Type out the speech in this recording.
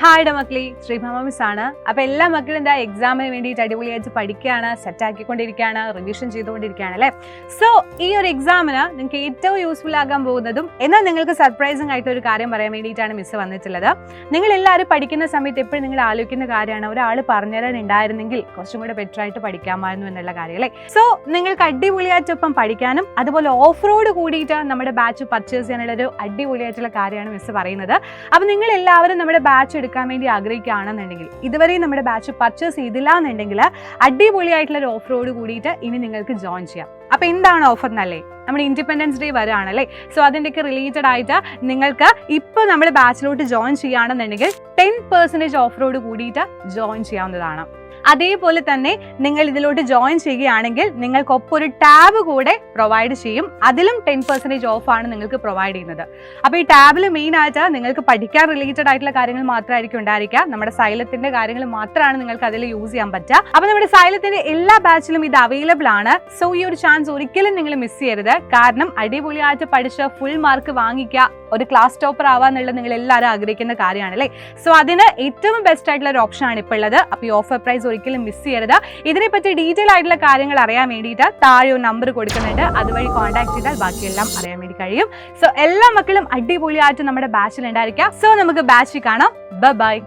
ഹായുടെ മക്കളി, Sreebhama miss ആണ്. അപ്പോൾ എല്ലാ മക്കളും എന്താ എക്സാമിന് വേണ്ടിയിട്ട് അടിപൊളിയായിട്ട് പഠിക്കുകയാണ്, സെറ്റാക്കിക്കൊണ്ടിരിക്കുകയാണ്, റിവിഷൻ ചെയ്തുകൊണ്ടിരിക്കുകയാണ് അല്ലേ. സോ ഈ ഒരു എക്സാമിന് നിങ്ങൾക്ക് ഏറ്റവും യൂസ്ഫുൾ ആകാൻ പോകുന്നതും എന്നാൽ നിങ്ങൾക്ക് സർപ്രൈസിംഗ് ആയിട്ട് ഒരു കാര്യം പറയാൻ വേണ്ടിയിട്ടാണ് മിസ് വന്നിട്ടുള്ളത്. നിങ്ങൾ എല്ലാവരും പഠിക്കുന്ന സമയത്ത് എപ്പോഴും നിങ്ങൾ ആലോചിക്കുന്ന കാര്യമാണ്, ഒരാൾ പറഞ്ഞുതരാനുണ്ടായിരുന്നെങ്കിൽ കുറച്ചും കൂടെ ബെറ്റർ ആയിട്ട് പഠിക്കാമായിരുന്നു എന്നുള്ള കാര്യം അല്ലേ. സോ നിങ്ങൾക്ക് അടിപൊളിയായിട്ടൊപ്പം പഠിക്കാനും അതുപോലെ ഓഫ് റോഡ് കൂടിയിട്ട് നമ്മുടെ ബാച്ച് പർച്ചേസ് ചെയ്യാനുള്ള ഒരു അടിപൊളിയായിട്ടുള്ള കാര്യമാണ് മിസ് പറയുന്നത്. അപ്പോൾ നിങ്ങൾ എല്ലാവരും നമ്മുടെ ബാച്ച് എടുക്കാൻ വേണ്ടി ആഗ്രഹിക്കുകയാണെന്നുണ്ടെങ്കിൽ, ഇതുവരെ നമ്മുടെ ബാച്ച് പർച്ചേസ് ചെയ്തില്ല എന്നുണ്ടെങ്കിൽ അടിപൊളിയായിട്ടുള്ള ഒരു ഓഫ് റോഡ് കൂടിയിട്ട് ഇനി നിങ്ങൾക്ക് ജോയിൻ ചെയ്യാം. അപ്പോൾ എന്താണ് ഓഫർ എന്നല്ലേ, നമ്മുടെ ഇൻഡിപെൻഡൻസ് ഡേ വരാണല്ലേ. സോ അതിൻ്റെയൊക്കെ റിലേറ്റഡ് ആയിട്ട് നിങ്ങൾക്ക് ഇപ്പോൾ നമ്മുടെ ബാച്ചിലോട്ട് ജോയിൻ ചെയ്യുകയാണെന്നുണ്ടെങ്കിൽ 10% ഓഫ് റോഡ് കൂടിയിട്ട് ജോയിൻ ചെയ്യാവുന്നതാണ്. അതേപോലെ തന്നെ നിങ്ങൾ ഇതിലോട്ട് ജോയിൻ ചെയ്യുകയാണെങ്കിൽ നിങ്ങൾക്കൊപ്പം ഒരു ടാബ് കൂടെ പ്രൊവൈഡ് ചെയ്യും. അതിലും 10% ഓഫാണ് നിങ്ങൾക്ക് പ്രൊവൈഡ് ചെയ്യുന്നത്. അപ്പോൾ ഈ ടാബിൽ മെയിൻ ആയിട്ട് നിങ്ങൾക്ക് പഠിക്കാൻ റിലേറ്റഡ് ആയിട്ടുള്ള കാര്യങ്ങൾ മാത്രമായിരിക്കും ഉണ്ടായിരിക്കുക. നമ്മുടെ സൈലത്തിന്റെ കാര്യങ്ങൾ മാത്രമാണ് നിങ്ങൾക്ക് അതിൽ യൂസ് ചെയ്യാൻ പറ്റുക. അപ്പോൾ നമ്മുടെ സൈലത്തിന്റെ എല്ലാ ബാച്ചിലും ഇത് അവൈലബിൾ ആണ്. സോ ഈ ഒരു ചാൻസ് ഒരിക്കലും നിങ്ങൾ മിസ് ചെയ്യരുത്. കാരണം അടിപൊളിയായിട്ട് പഠിച്ച് ഫുൾ മാർക്ക് വാങ്ങിക്കുക, ഒരു ക്ലാസ് ടോപ്പർ ആവാന്നുള്ളത് നിങ്ങൾ എല്ലാവരും ആഗ്രഹിക്കുന്ന കാര്യമാണ് അല്ലേ. സോ അതിന് ഏറ്റവും ബെസ്റ്റ് ആയിട്ടുള്ള ഒരു ഓപ്ഷൻ ആണ് ഇപ്പോൾ ഉള്ളത്. അപ്പോൾ ഈ ഓഫർ പ്രൈസ് ഒരിക്കലും മിസ് ചെയ്യരുത്. ഇതിനെപ്പറ്റി ഡീറ്റെയിൽ ആയിട്ടുള്ള കാര്യങ്ങൾ അറിയാൻ വേണ്ടിയിട്ട് താഴെ ഒരു നമ്പർ കൊടുക്കുന്നുണ്ട്, അതുവഴി കോൺടാക്ട് ചെയ്താൽ ബാക്കിയെല്ലാം അറിയാൻ വേണ്ടി കഴിയും. സോ എല്ലാ മക്കളും അടിപൊളിയായിട്ട് നമ്മുടെ ബാച്ചിൽ ഉണ്ടായിരിക്കുക. സോ നമുക്ക് ബാച്ചിൽ കാണാം. ബൈ.